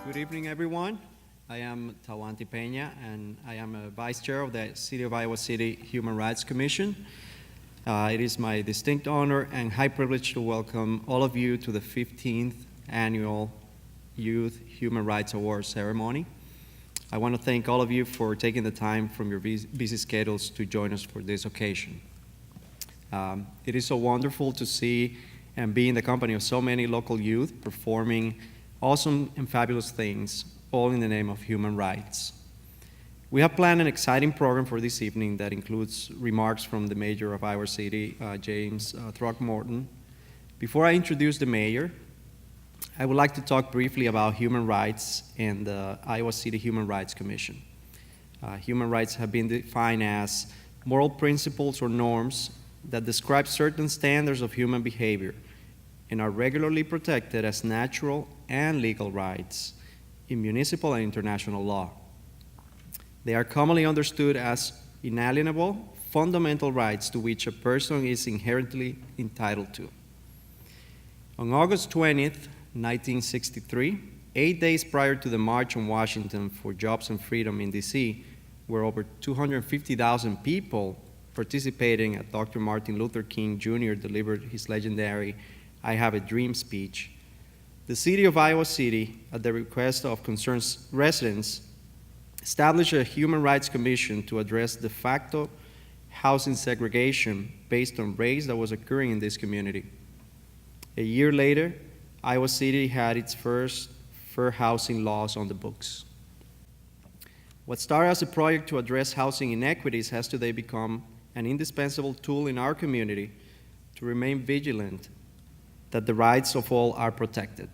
Good evening, everyone. I am Tawanti Peña, and I am a Vice Chair of the City of Iowa City Human Rights Commission. It is my distinct honor and high privilege to welcome all of you to the 15th Annual Youth Human Rights Awards ceremony. I want to thank all of you for taking the time from your busy schedules to join us for this occasion. It is so wonderful to see and be in the company of so many local youth performing awesome and fabulous things, all in the name of human rights. We have planned an exciting program for this evening that includes remarks from the Mayor of Iowa City, James Throckmorton. Before I introduce the Mayor, I would like to talk briefly about human rights and the Iowa City Human Rights Commission. Human rights have been defined as moral principles or norms that describe certain standards of human behavior and are regularly protected as natural and legal rights in municipal and international law. They are commonly understood as inalienable, fundamental rights to which a person is inherently entitled to. On August 20th, 1963, 8 days prior to the March on Washington for Jobs and Freedom in DC, where over 250,000 people participating at Dr. Martin Luther King Jr. delivered his legendary "I Have a Dream" speech, the City of Iowa City, at the request of concerned residents, established a Human Rights Commission to address de facto housing segregation based on race that was occurring in this community. A year later, Iowa City had its first fair housing laws on the books. What started as a project to address housing inequities has today become an indispensable tool in our community to remain vigilant that the rights of all are protected.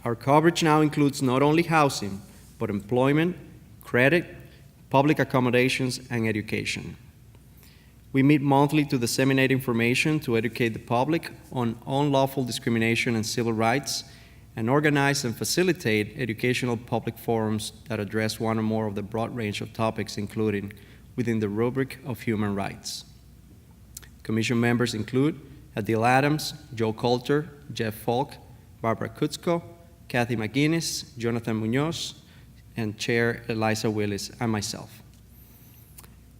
Our coverage now includes not only housing, but employment, credit, public accommodations, and education. We meet monthly to disseminate information to educate the public on unlawful discrimination and civil rights, and organize and facilitate educational public forums that address one or more of the broad range of topics included within the rubric of human rights. Commission members include Adil Adams, Joe Coulter, Jeff Falk, Barbara Kutzko, Kathy McGuinness, Jonathan Munoz, and Chair Eliza Willis, and myself.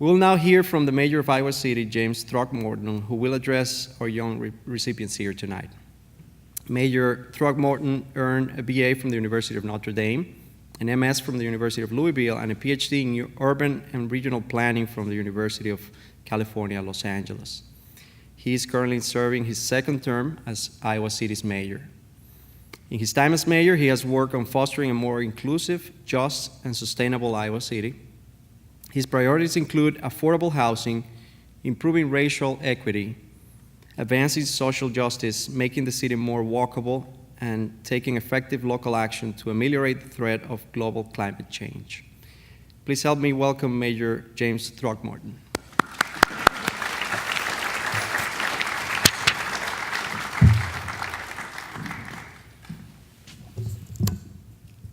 We will now hear from the Mayor of Iowa City, James Throckmorton, who will address our young recipients here tonight. Mayor Throckmorton earned a BA from the University of Notre Dame, an MS from the University of Louisville, and a PhD in urban and regional planning from the University of California, Los Angeles. He is currently serving his second term as Iowa City's mayor. In his time as mayor, he has worked on fostering a more inclusive, just, and sustainable Iowa City. His priorities include affordable housing, improving racial equity, advancing social justice, making the city more walkable, and taking effective local action to ameliorate the threat of global climate change. Please help me welcome Mayor James Throckmorton.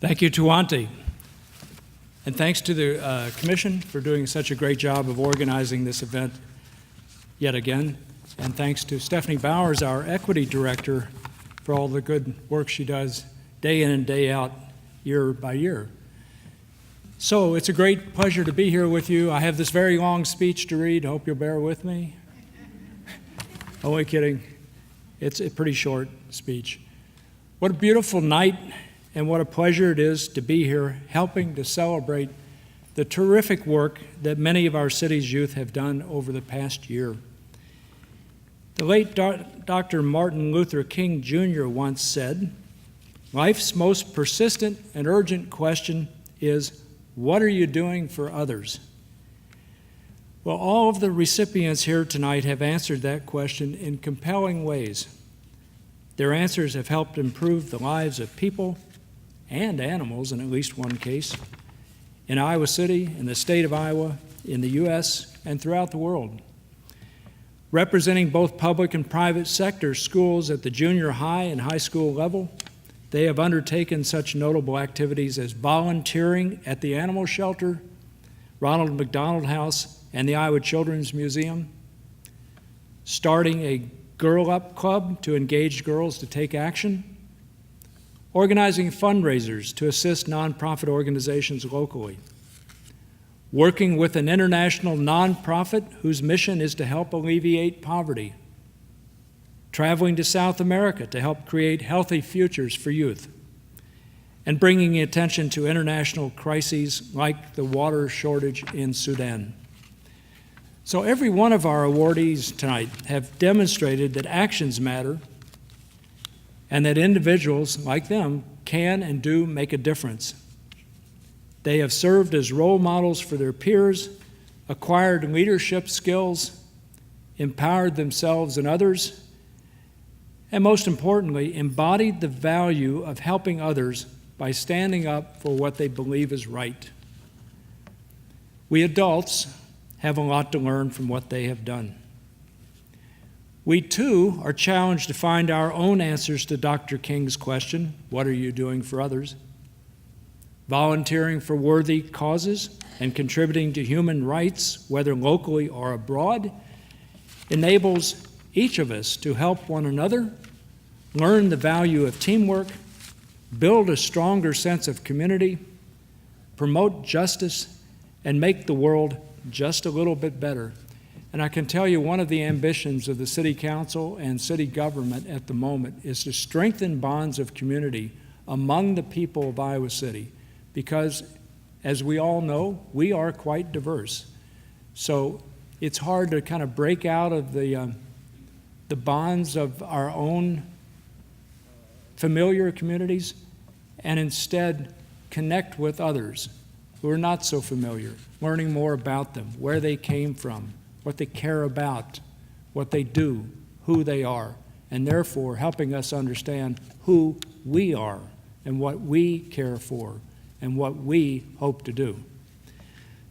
Thank you, Tawanti. And thanks to the Commission for doing such a great job of organizing this event yet again. And thanks to Stephanie Bowers, our Equity Director, for all the good work she does day in and day out, year by year. So it's a great pleasure to be here with you. I have this very long speech to read. Hope you'll bear with me. Only kidding. It's a pretty short speech. What a beautiful night, and what a pleasure it is to be here helping to celebrate the terrific work that many of our city's youth have done over the past year. The late Dr. Martin Luther King Jr. once said, "Life's most persistent and urgent question is, what are you doing for others?" Well, all of the recipients here tonight have answered that question in compelling ways. Their answers have helped improve the lives of people and animals, in at least one case, in Iowa City, in the state of Iowa, in the U.S., and throughout the world. Representing both public and private sector schools at the junior high and high school level, they have undertaken such notable activities as volunteering at the Animal Shelter, Ronald McDonald House, and the Iowa Children's Museum, starting a Girl Up Club to engage girls to take action, organizing fundraisers to assist nonprofit organizations locally, working with an international nonprofit whose mission is to help alleviate poverty, traveling to South America to help create healthy futures for youth, and bringing attention to international crises like the water shortage in Sudan. So every one of our awardees tonight have demonstrated that actions matter and that individuals like them can and do make a difference. They have served as role models for their peers, acquired leadership skills, empowered themselves and others, and most importantly, embodied the value of helping others by standing up for what they believe is right. We adults have a lot to learn from what they have done. We too are challenged to find our own answers to Dr. King's question, what are you doing for others? Volunteering for worthy causes and contributing to human rights, whether locally or abroad, enables each of us to help one another, learn the value of teamwork, build a stronger sense of community, promote justice, and make the world just a little bit better. And I can tell you one of the ambitions of the City Council and city government at the moment is to strengthen bonds of community among the people of Iowa City, because as we all know, we are quite diverse. So it's hard to kind of break out of the bonds of our own familiar communities and instead connect with others who are not so familiar, learning more about them, where they came from, what they care about, what they do, who they are, and therefore helping us understand who we are and what we care for and what we hope to do.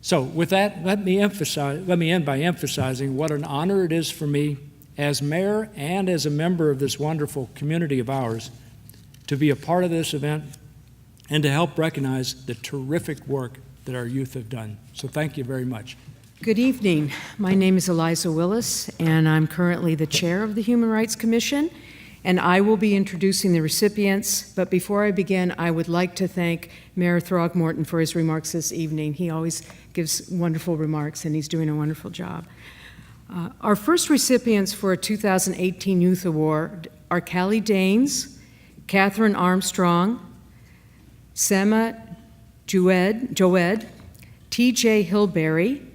So with that, let me end by emphasizing what an honor it is for me as mayor and as a member of this wonderful community of ours to be a part of this event and to help recognize the terrific work that our youth have done. So thank you very much. Good evening. My name is Eliza Willis, and I'm currently the chair of the Human Rights Commission, and I will be introducing the recipients. But before I begin, I would like to thank Mayor Throgmorton for his remarks this evening. He always gives wonderful remarks, and he's doing a wonderful job. Our first recipients for a 2018 Youth Award are Callie Danes, Catherine Armstrong, Sema Joed, T.J. Hilberry,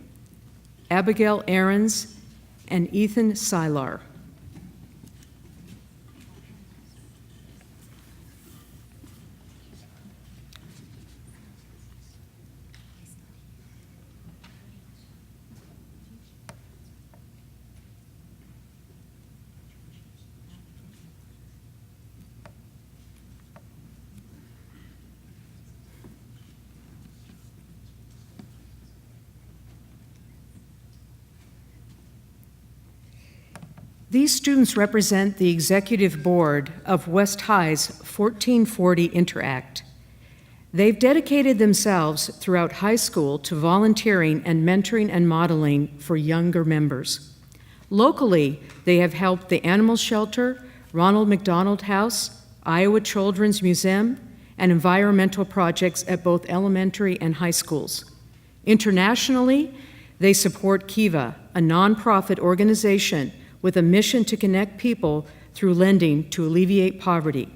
Abigail Aarons, and Ethan Sylar. These students represent the executive board of West High's 1440 Interact. They've dedicated themselves throughout high school to volunteering and mentoring and modeling for younger members. Locally, they have helped the Animal Shelter, Ronald McDonald House, Iowa Children's Museum, and environmental projects at both elementary and high schools. Internationally, they support Kiva, a nonprofit organization with a mission to connect people through lending to alleviate poverty.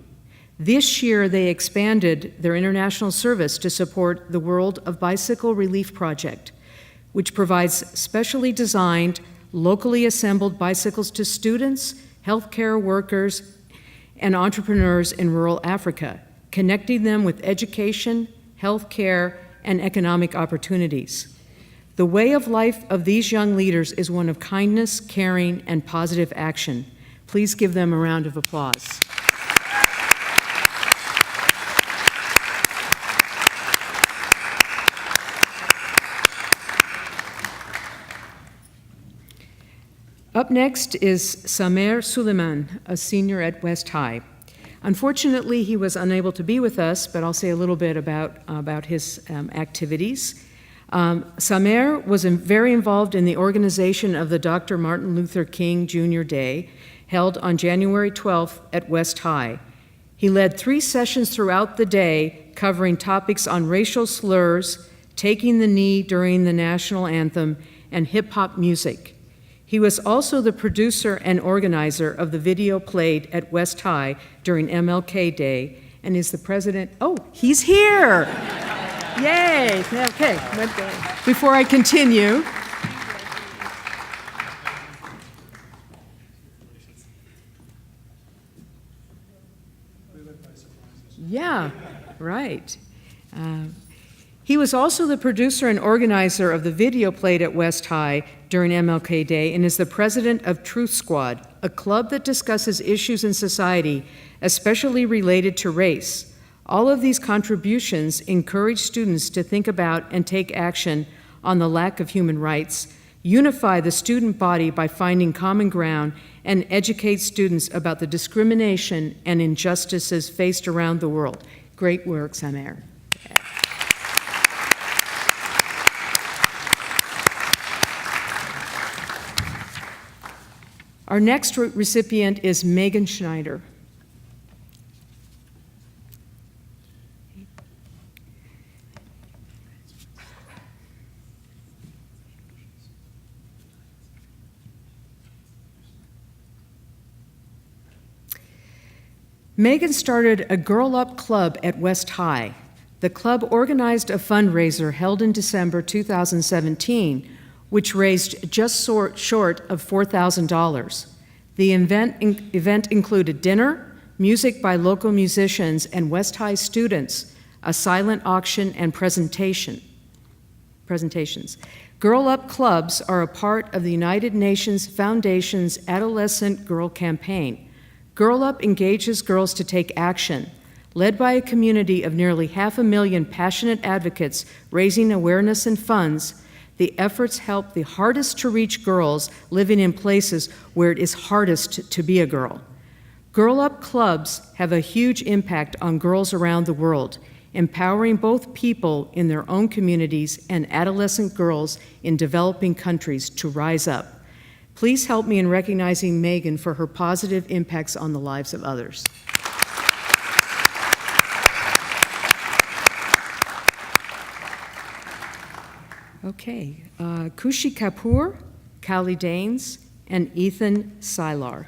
This year, they expanded their international service to support the World of Bicycle Relief Project, which provides specially designed, locally assembled bicycles to students, healthcare workers, and entrepreneurs in rural Africa, connecting them with education, healthcare, and economic opportunities. The way of life of these young leaders is one of kindness, caring, and positive action. Please give them a round of applause. Up next is Samer Suleiman, a senior at West High. Unfortunately, he was unable to be with us, but I'll say a little bit about his activities. Samer was very involved in the organization of the Dr. Martin Luther King Jr. Day, held on January 12th at West High. He led 3 sessions throughout the day covering topics on racial slurs, taking the knee during the national anthem, and hip-hop music. He was also the producer and organizer of the video played at West High during MLK Day and is the president. Oh, he's here! Yay! Okay, before I continue, yeah, right. He was also the producer and organizer of the video played at West High during MLK Day and is the president of Truth Squad, a club that discusses issues in society, especially related to race. All of these contributions encourage students to think about and take action on the lack of human rights, unify the student body by finding common ground, and educate students about the discrimination and injustices faced around the world. Great work, Samer. Our next recipient is Megan Schneider. Megan started a Girl Up Club at West High. The club organized a fundraiser held in December 2017, which raised just short of $4,000. The event included dinner, music by local musicians and West High students, a silent auction, and presentations. Girl Up Clubs are a part of the United Nations Foundation's Adolescent Girl Campaign. Girl Up engages girls to take action. Led by a community of nearly 500,000 passionate advocates raising awareness and funds, the efforts help the hardest to reach girls living in places where it is hardest to be a girl. Girl Up Clubs have a huge impact on girls around the world, empowering both people in their own communities and adolescent girls in developing countries to rise up. Please help me in recognizing Megan for her positive impacts on the lives of others. Okay, Kushi Kapoor, Callie Danes, and Ethan Sylar.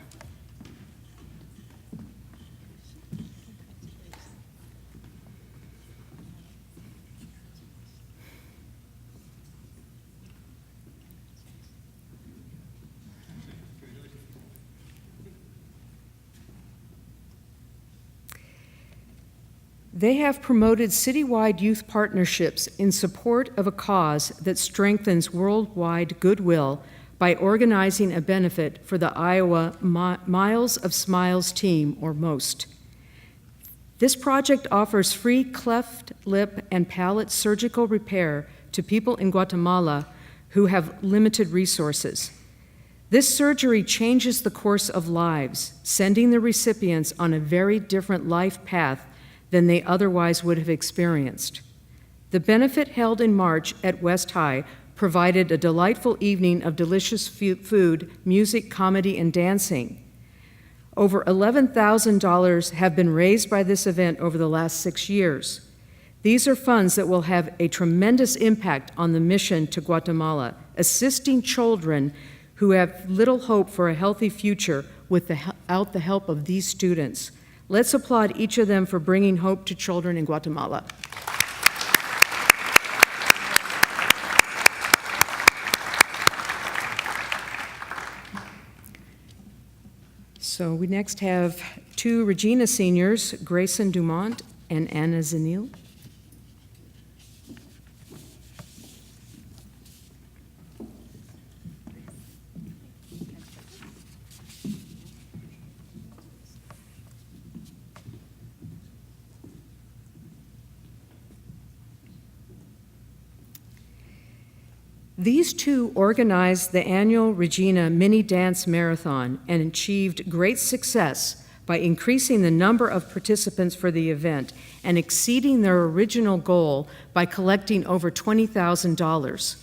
They have promoted citywide youth partnerships in support of a cause that strengthens worldwide goodwill by organizing a benefit for the Iowa Miles of Smiles team, or MOST. This project offers free cleft lip and palate surgical repair to people in Guatemala who have limited resources. This surgery changes the course of lives, sending the recipients on a very different life path than they otherwise would have experienced. The benefit held in March at West High provided a delightful evening of delicious food, music, comedy, and dancing. Over $11,000 have been raised by this event over the last 6 years. These are funds that will have a tremendous impact on the mission to Guatemala, assisting children who have little hope for a healthy future without the help of these students. Let's applaud each of them for bringing hope to children in Guatemala. So we next have 2 Regina seniors, Grayson Dumont and Anna Zenil. These 2 organized the annual Regina Mini Dance Marathon and achieved great success by increasing the number of participants for the event and exceeding their original goal by collecting over $20,000.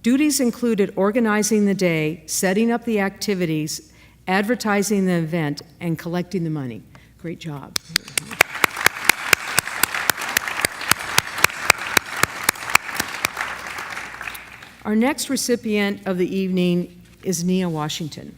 Duties included organizing the day, setting up the activities, advertising the event, and collecting the money. Great job. Our next recipient of the evening is Nia Washington.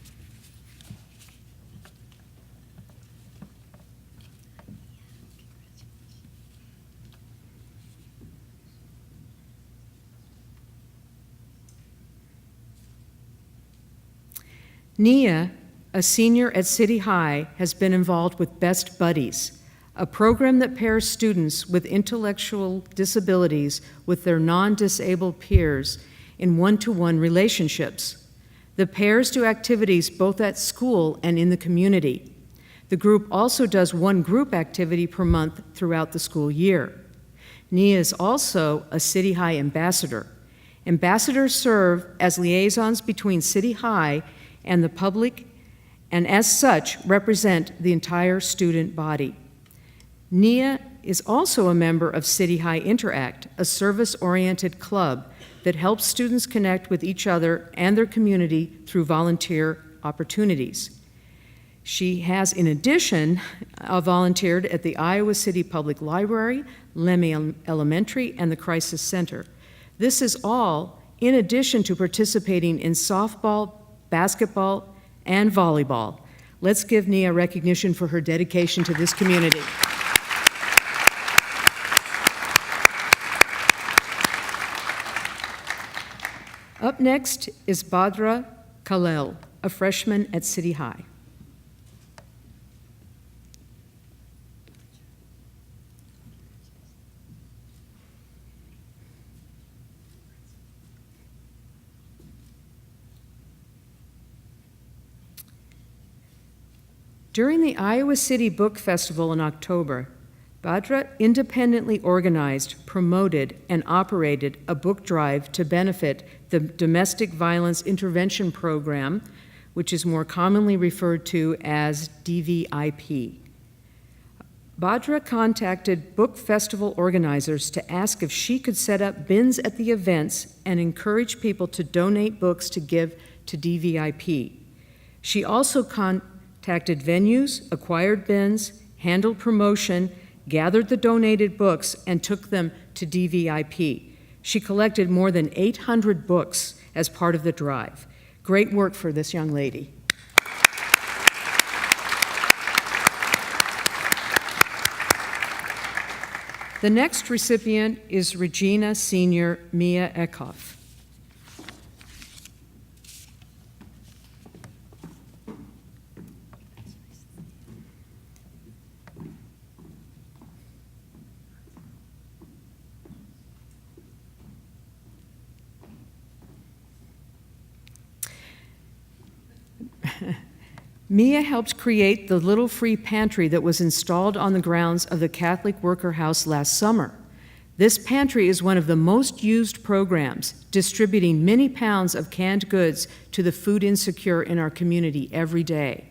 Nia, a senior at City High, has been involved with Best Buddies, a program that pairs students with intellectual disabilities with their non-disabled peers in one-to-one relationships. The pairs do activities both at school and in the community. The group also does one group activity per month throughout the school year. Nia is also a City High ambassador. Ambassadors serve as liaisons between City High and the public, and as such, represent the entire student body. Nia is also a member of City High Interact, a service-oriented club that helps students connect with each other and their community through volunteer opportunities. She has, in addition, volunteered at the Iowa City Public Library, Lemmy Elementary, and the Crisis Center. This is all in addition to participating in softball, basketball, and volleyball. Let's give Nia recognition for her dedication to this community. Up next is Badra Khalel, a freshman at City High. During the Iowa City Book Festival in October, Badra independently organized, promoted, and operated a book drive to benefit the Domestic Violence Intervention Program, which is more commonly referred to as DVIP. Badra contacted book festival organizers to ask if she could set up bins at the events and encourage people to donate books to give to DVIP. She also contacted venues, acquired bins, handled promotion, gathered the donated books, and took them to DVIP. She collected more than 800 books as part of the drive. Great work for this young lady. The next recipient is Regina Senior Mia Eckhoff. Mia helped create the little free pantry that was installed on the grounds of the Catholic Worker House last summer. This pantry is one of the most used programs, distributing many pounds of canned goods to the food insecure in our community every day.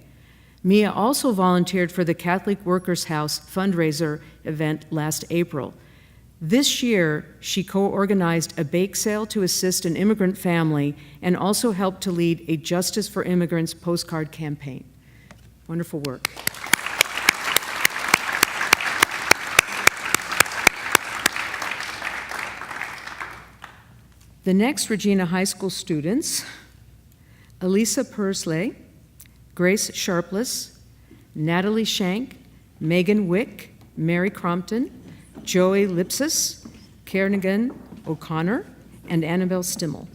Mia also volunteered for the Catholic Workers House fundraiser event last April. This year, she co-organized a bake sale to assist an immigrant family and also helped to lead a Justice for Immigrants postcard campaign. Wonderful work. The next Regina High School students, Elisa Persley, Grace Sharpless, Natalie Shank, Megan Wick, Mary Crompton, Joey Lipsis, Kernigan O'Connor, and Annabelle Stimmel.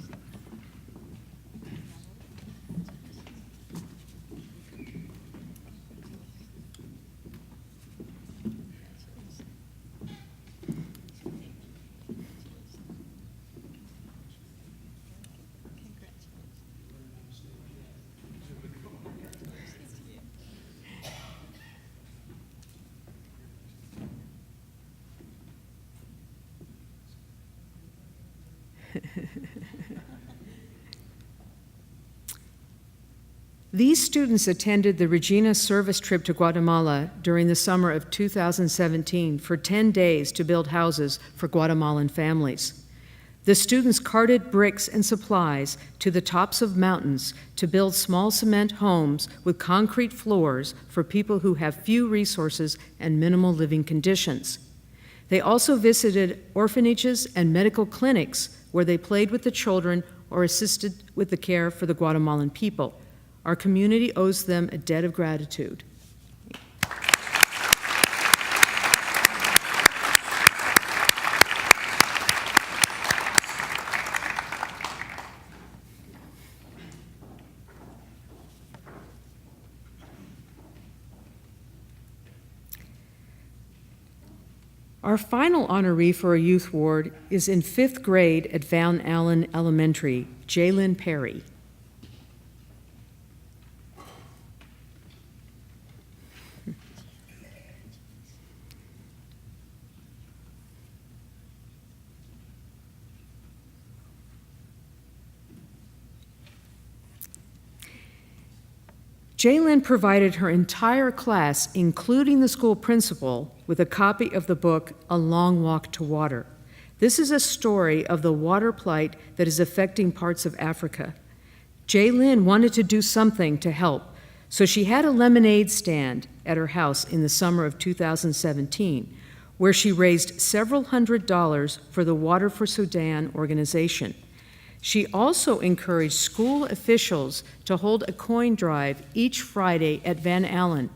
These students attended the Regina service trip to Guatemala during the summer of 2017 for 10 days to build houses for Guatemalan families. The students carted bricks and supplies to the tops of mountains to build small cement homes with concrete floors for people who have few resources and minimal living conditions. They also visited orphanages and medical clinics where they played with the children or assisted with the care for the Guatemalan people. Our community owes them a debt of gratitude. Our final honoree for a youth award is in 5th grade at Van Allen Elementary, Jaylyn Perry. Jaylyn provided her entire class, including the school principal, with a copy of the book, A Long Walk to Water. This is a story of the water plight that is affecting parts of Africa. Jaylyn wanted to do something to help, so she had a lemonade stand at her house in the summer of 2017, where she raised several $100s for the Water for Sudan organization. She also encouraged school officials to hold a coin drive each Friday at Van Allen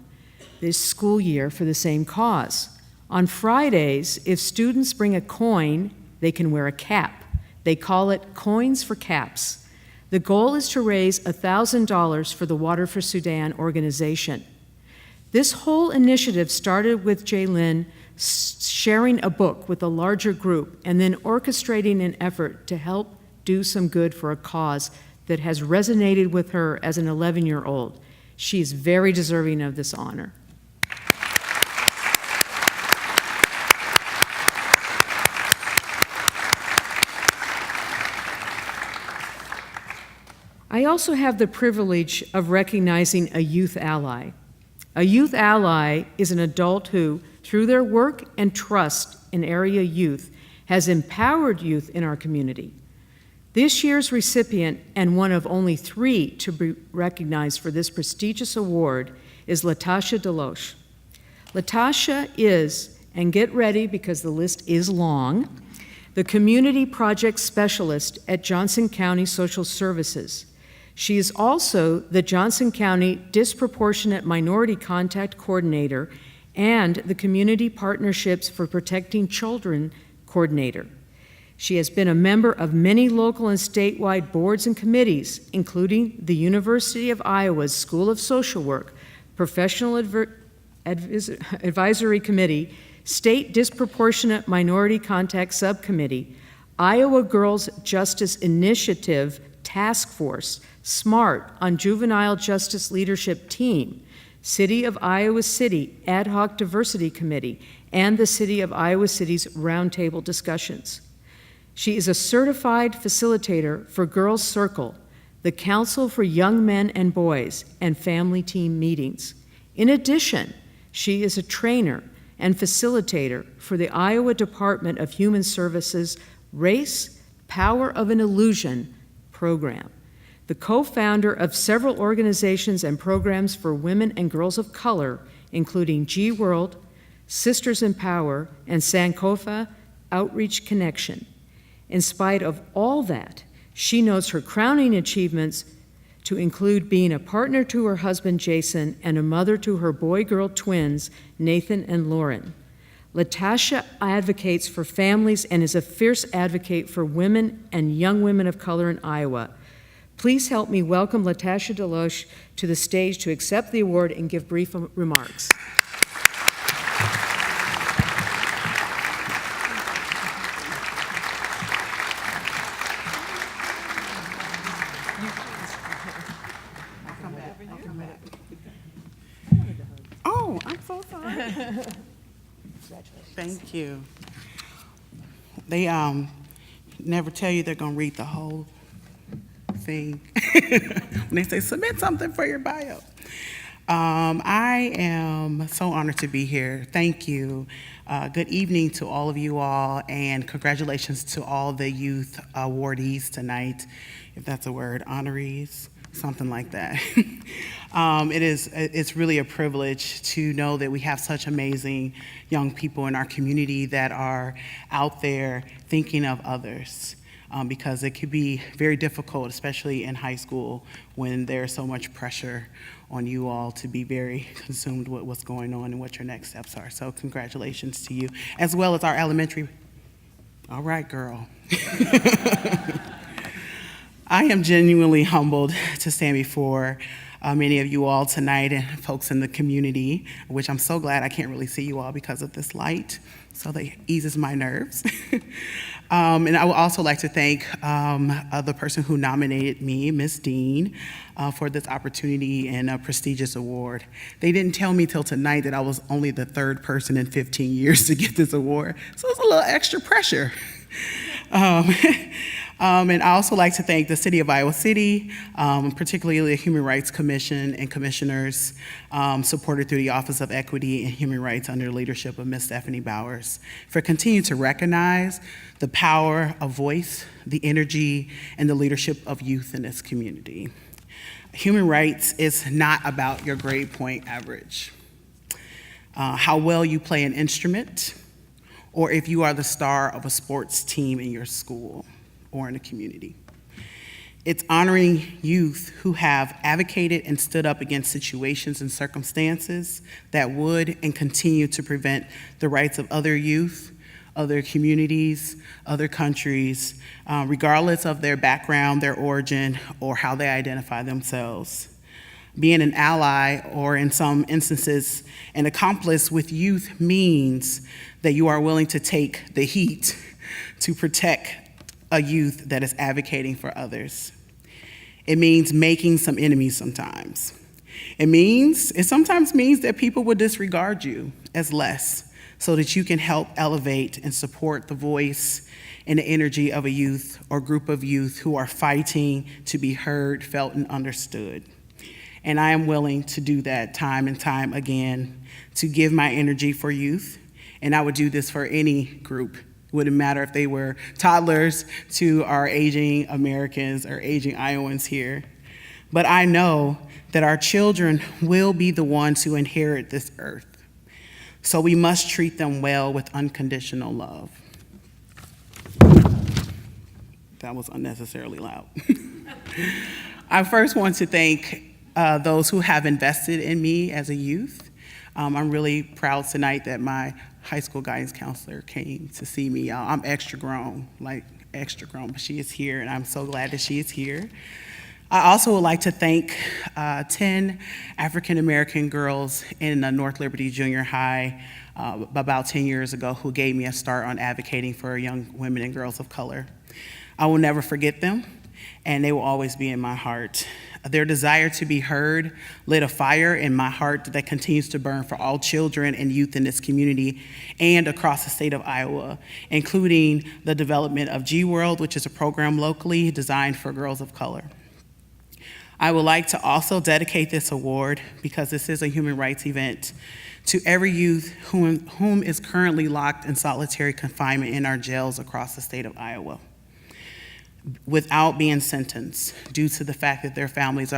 this school year for the same cause. On Fridays, if students bring a coin, they can wear a cap. They call it Coins for Caps. The goal is to raise $1,000 for the Water for Sudan organization. This whole initiative started with Jaylyn sharing a book with a larger group and then orchestrating an effort to help do some good for a cause that has resonated with her as an 11-year-old. She is very deserving of this honor. I also have the privilege of recognizing a youth ally. A youth ally is an adult who, through their work and trust in area youth, has empowered youth in our community. This year's recipient, and one of only 3 to be recognized for this prestigious award, is Latasha Deloche. Latasha is, and get ready because the list is long, the Community Project Specialist at Johnson County Social Services. She is also the Johnson County Disproportionate Minority Contact Coordinator and the Community Partnerships for Protecting Children Coordinator. She has been a member of many local and statewide boards and committees, including the University of Iowa's School of Social Work, Professional Advisory Committee, State Disproportionate Minority Contact Subcommittee, Iowa Girls Justice Initiative Task Force, SMART on Juvenile Justice Leadership Team, City of Iowa City Ad Hoc Diversity Committee, and the City of Iowa City's Roundtable Discussions. She is a certified facilitator for Girls Circle, the Council for Young Men and Boys, and family team meetings. In addition, she is a trainer and facilitator for the Iowa Department of Human Services Race, Power of an Illusion program, the co-founder of several organizations and programs for women and girls of color, including G-World, Sisters in Power, and Sankofa Outreach Connection. In spite of all that, she knows her crowning achievements to include being a partner to her husband, Jason, and a mother to her boy-girl twins, Nathan and Lauren. Latasha advocates for families and is a fierce advocate for women and young women of color in Iowa. Please help me welcome Latasha Deloche to the stage to accept the award and give brief remarks. Oh, I'm so sorry. Thank you. They never tell you they're gonna read the whole thing when they say submit something for your bio. I am so honored to be here. Thank you. Good evening to all of you all, and congratulations to all the youth awardees tonight, if that's a word, honorees, something like that. It's really a privilege to know that we have such amazing young people in our community that are out there thinking of others. because it could be very difficult, especially in high school, when there's so much pressure on you all to be very consumed with what's going on and what your next steps are. So congratulations to you, as well as our elementary. All right, girl. I am genuinely humbled to stand before many of you all tonight and folks in the community, which I'm so glad I can't really see you all because of this light, so that eases my nerves. And I would also like to thank the person who nominated me, Ms. Dean, for this opportunity and a prestigious award. They didn't tell me till tonight that I was only the third person in 15 years to get this award, so it's a little extra pressure. And I also like to thank the City of Iowa City, particularly the Human Rights Commission and commissioners supported through the Office of Equity and Human Rights under the leadership of Ms. Stephanie Bowers, for continuing to recognize the power of voice, the energy, and the leadership of youth in this community. Human rights is not about your grade point average, how well you play an instrument, or if you are the star of a sports team in your school or in the community. It's honoring youth who have advocated and stood up against situations and circumstances that would and continue to prevent the rights of other youth, other communities, other countries, regardless of their background, their origin, or how they identify themselves. Being an ally, or in some instances, an accomplice with youth, means that you are willing to take the heat to protect a youth that is advocating for others. It means making some enemies sometimes. It sometimes means that people will disregard you as less, so that you can help elevate and support the voice and the energy of a youth or group of youth who are fighting to be heard, felt, and understood. And I am willing to do that time and time again, to give my energy for youth, and I would do this for any group. Wouldn't matter if they were toddlers to our aging Americans or aging Iowans here. But I know that our children will be the ones who inherit this earth. So we must treat them well with unconditional love. That was unnecessarily loud. I first want to thank those who have invested in me as a youth. I'm really proud tonight that my high school guidance counselor came to see me. I'm extra grown, but she is here, and I'm so glad that she is here. I also would like to thank 10 African-American girls in North Liberty Junior High about 10 years ago who gave me a start on advocating for young women and girls of color. I will never forget them, and they will always be in my heart. Their desire to be heard lit a fire in my heart that continues to burn for all children and youth in this community and across the state of Iowa, including the development of G-World, which is a program locally designed for girls of color. I would like to also dedicate this award, because this is a human rights event, to every youth whom is currently locked in solitary confinement in our jails across the state of Iowa, without being sentenced due to the fact that their families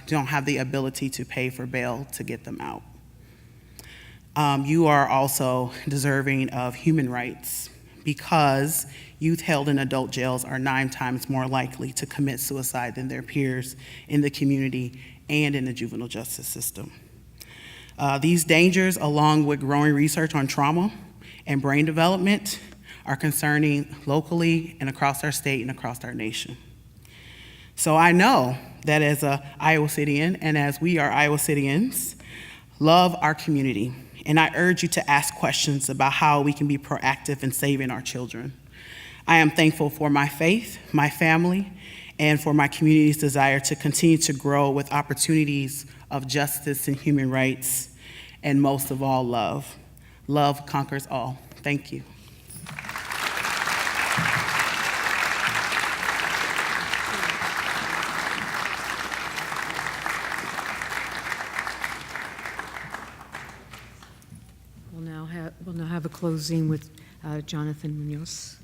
don't have the ability to pay for bail to get them out. You are also deserving of human rights, because youth held in adult jails are 9 times more likely to commit suicide than their peers in the community and in the juvenile justice system. These dangers, along with growing research on trauma and brain development, are concerning locally and across our state and across our nation. So I know that as a Iowa Citian, and as we are Iowa Citians, love our community. And I urge you to ask questions about how we can be proactive in saving our children. I am thankful for my faith, my family, and for my community's desire to continue to grow with opportunities of justice and human rights, and most of all, love. Love conquers all. Thank you. We'll now have a closing with Jonathan Munoz.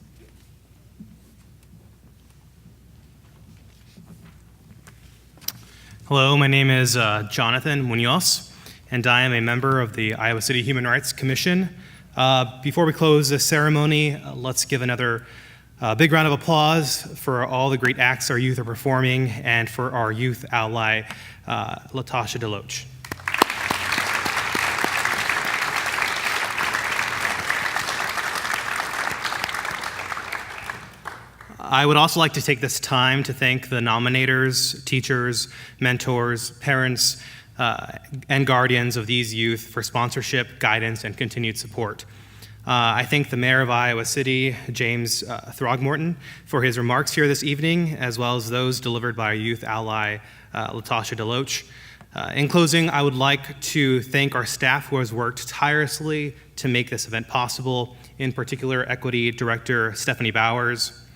Hello, my name is Jonathan Munoz, and I am a member of the Iowa City Human Rights Commission. Before we close this ceremony, let's give another A big round of applause for all the great acts our youth are performing and for our youth ally, Latasha Deloach. I would also like to take this time to thank the nominators, teachers, mentors, parents, and guardians of these youth for sponsorship, guidance, and continued support. I thank the Mayor of Iowa City, James Throgmorton, for his remarks here this evening, as well as those delivered by our youth ally, Latasha Deloach. In closing, I would like to thank our staff who has worked tirelessly to make this event possible, in particular, Equity Director Stephanie Bowers.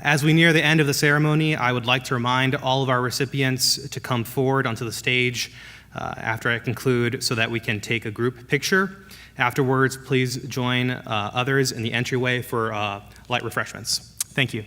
As we near the end of the ceremony, I would like to remind all of our recipients to come forward onto the stage after I conclude so that we can take a group picture. Afterwards, please join others in the entryway for light refreshments. Thank you.